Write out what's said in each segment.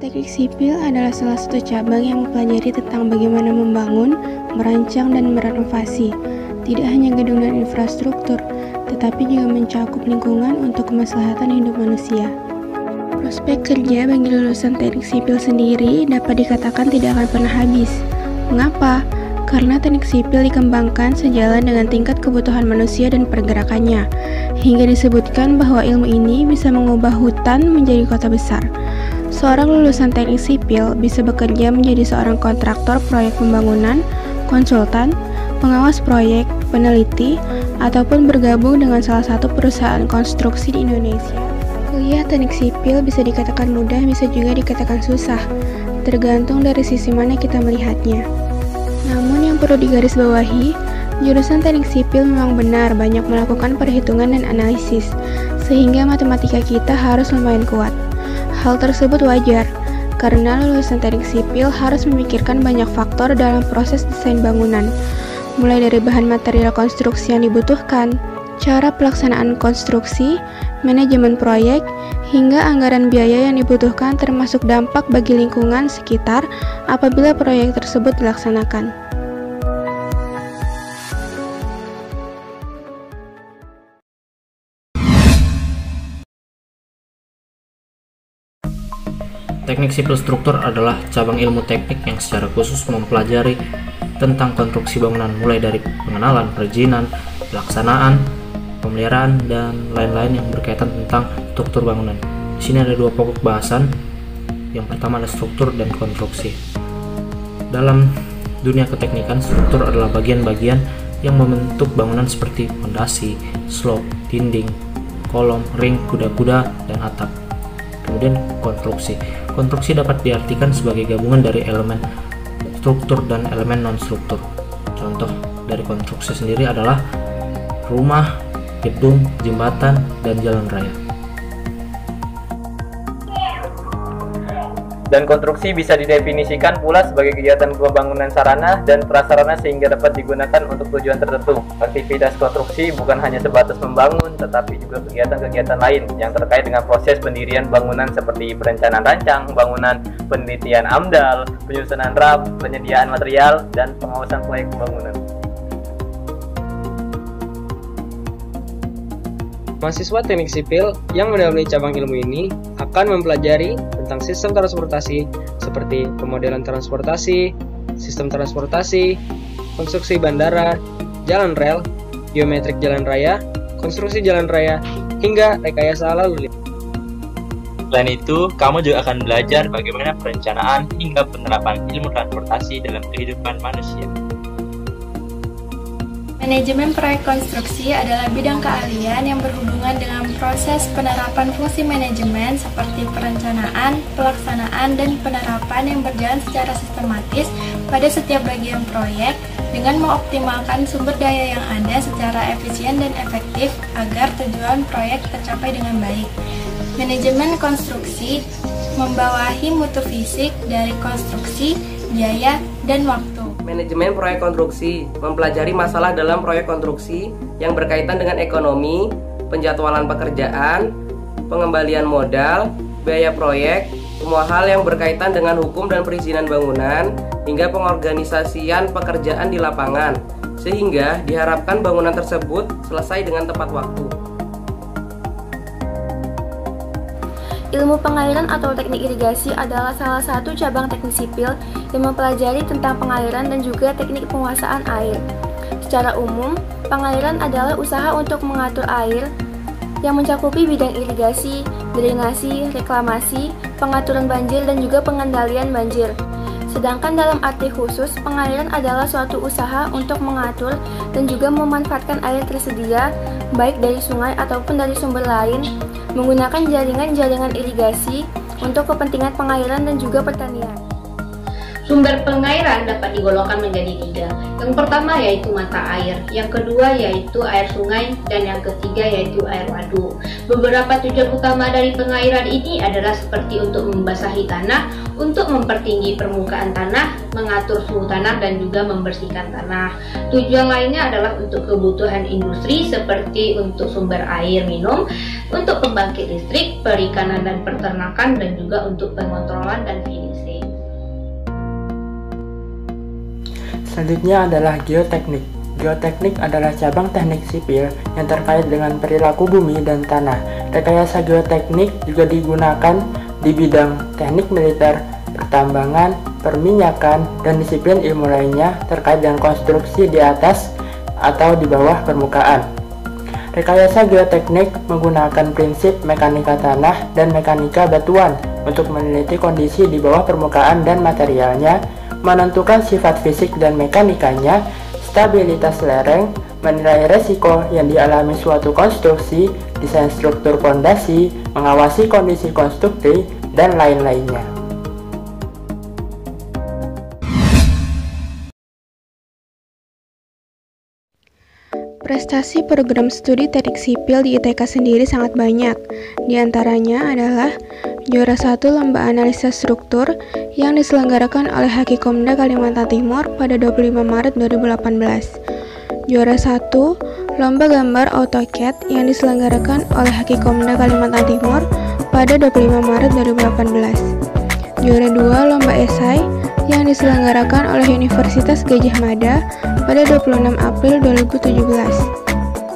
Teknik sipil adalah salah satu cabang yang mempelajari tentang bagaimana membangun, merancang, dan merenovasi, tidak hanya gedung dan infrastruktur, tetapi juga mencakup lingkungan untuk kemaslahatan hidup manusia. Prospek kerja bagi lulusan teknik sipil sendiri dapat dikatakan tidak akan pernah habis. Mengapa? Karena teknik sipil dikembangkan sejalan dengan tingkat kebutuhan manusia dan pergerakannya, hingga disebutkan bahwa ilmu ini bisa mengubah hutan menjadi kota besar. Seorang lulusan teknik sipil bisa bekerja menjadi seorang kontraktor proyek pembangunan, konsultan, pengawas proyek, peneliti, ataupun bergabung dengan salah satu perusahaan konstruksi di Indonesia. Kuliah teknik sipil bisa dikatakan mudah, bisa juga dikatakan susah, tergantung dari sisi mana kita melihatnya. Namun yang perlu digarisbawahi, jurusan teknik sipil memang benar banyak melakukan perhitungan dan analisis, sehingga matematika kita harus lumayan kuat. Hal tersebut wajar, karena lulusan teknik sipil harus memikirkan banyak faktor dalam proses desain bangunan, mulai dari bahan material konstruksi yang dibutuhkan, cara pelaksanaan konstruksi, manajemen proyek, hingga anggaran biaya yang dibutuhkan termasuk dampak bagi lingkungan sekitar apabila proyek tersebut dilaksanakan. Teknik sipil struktur adalah cabang ilmu teknik yang secara khusus mempelajari tentang konstruksi bangunan mulai dari pengenalan, perizinan, pelaksanaan, pemeliharaan, dan lain-lain yang berkaitan tentang struktur bangunan. Di sini ada dua pokok bahasan. Yang pertama adalah struktur dan konstruksi. Dalam dunia keteknikan, struktur adalah bagian-bagian yang membentuk bangunan seperti fondasi, slope, dinding, kolom, ring, kuda-kuda, dan atap. Kemudian konstruksi. Konstruksi dapat diartikan sebagai gabungan dari elemen struktur dan elemen non-struktur. Contoh dari konstruksi sendiri adalah rumah, gedung, jembatan, dan jalan raya. Dan konstruksi bisa didefinisikan pula sebagai kegiatan pembangunan sarana dan prasarana sehingga dapat digunakan untuk tujuan tertentu. Aktivitas konstruksi bukan hanya sebatas membangun, tetapi juga kegiatan-kegiatan lain yang terkait dengan proses pendirian bangunan seperti perencanaan rancang bangunan, penelitian AMDAL, penyusunan RAP, penyediaan material, dan pengawasan proyek pembangunan. Mahasiswa teknik sipil yang mendalami cabang ilmu ini akan mempelajari tentang sistem transportasi seperti pemodelan transportasi, sistem transportasi, konstruksi bandara, jalan rel, geometrik jalan raya, konstruksi jalan raya, hingga rekayasa lalu lintas. Selain itu, kamu juga akan belajar bagaimana perencanaan hingga penerapan ilmu transportasi dalam kehidupan manusia. Manajemen proyek konstruksi adalah bidang keahlian yang berhubungan dengan proses penerapan fungsi manajemen seperti perencanaan, pelaksanaan, dan penerapan yang berjalan secara sistematis pada setiap bagian proyek dengan mengoptimalkan sumber daya yang ada secara efisien dan efektif agar tujuan proyek tercapai dengan baik. Manajemen konstruksi membawahi mutu fisik dari konstruksi, biaya, dan waktu. Manajemen proyek konstruksi mempelajari masalah dalam proyek konstruksi yang berkaitan dengan ekonomi, penjadwalan pekerjaan, pengembalian modal, biaya proyek, semua hal yang berkaitan dengan hukum dan perizinan bangunan, hingga pengorganisasian pekerjaan di lapangan, sehingga diharapkan bangunan tersebut selesai dengan tepat waktu. Ilmu pengairan atau teknik irigasi adalah salah satu cabang teknik sipil yang mempelajari tentang pengairan dan juga teknik penguasaan air. Secara umum, pengairan adalah usaha untuk mengatur air yang mencakupi bidang irigasi, drainasi, reklamasi, pengaturan banjir, dan juga pengendalian banjir. Sedangkan dalam arti khusus, pengairan adalah suatu usaha untuk mengatur dan juga memanfaatkan air tersedia, baik dari sungai ataupun dari sumber lain, menggunakan jaringan-jaringan irigasi untuk kepentingan pengairan dan juga pertanian. Sumber pengairan dapat digolongkan menjadi 3. Yang pertama yaitu mata air, yang kedua yaitu air sungai, dan yang ketiga yaitu air waduk. Beberapa tujuan utama dari pengairan ini adalah seperti untuk membasahi tanah, untuk mempertinggi permukaan tanah, mengatur suhu tanah, dan juga membersihkan tanah. Tujuan lainnya adalah untuk kebutuhan industri seperti untuk sumber air minum, untuk pembangkit listrik, perikanan dan peternakan, dan juga untuk pengontrolan dan finishing. Selanjutnya adalah geoteknik. Geoteknik adalah cabang teknik sipil yang terkait dengan perilaku bumi dan tanah. Rekayasa geoteknik juga digunakan di bidang teknik militer, pertambangan, perminyakan, dan disiplin ilmu lainnya terkait dengan konstruksi di atas atau di bawah permukaan. Rekayasa geoteknik menggunakan prinsip mekanika tanah dan mekanika batuan untuk meneliti kondisi di bawah permukaan dan materialnya, menentukan sifat fisik dan mekanikanya, stabilitas lereng, menilai resiko yang dialami suatu konstruksi, desain struktur fondasi, mengawasi kondisi konstruksi, dan lain-lainnya. Prestasi program studi teknik sipil di ITK sendiri sangat banyak. Di antaranya adalah juara 1 Lomba Analisa Struktur yang diselenggarakan oleh Hakikomda Kalimantan Timur pada 25 Maret 2018. Juara 1 Lomba Gambar AutoCAD yang diselenggarakan oleh Hakikomda Kalimantan Timur pada 25 Maret 2018. Juara 2 Lomba Esai yang diselenggarakan oleh Universitas Gadjah Mada pada 26 April 2017.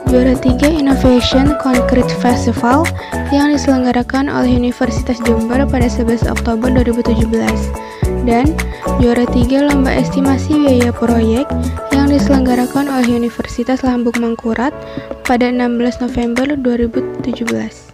Juara 3 Innovation Concrete Festival yang diselenggarakan oleh Universitas Jember pada 11 Oktober 2017. Dan juara 3 Lomba Estimasi Biaya Proyek yang diselenggarakan oleh Universitas Lambung Mangkurat pada 16 November 2017.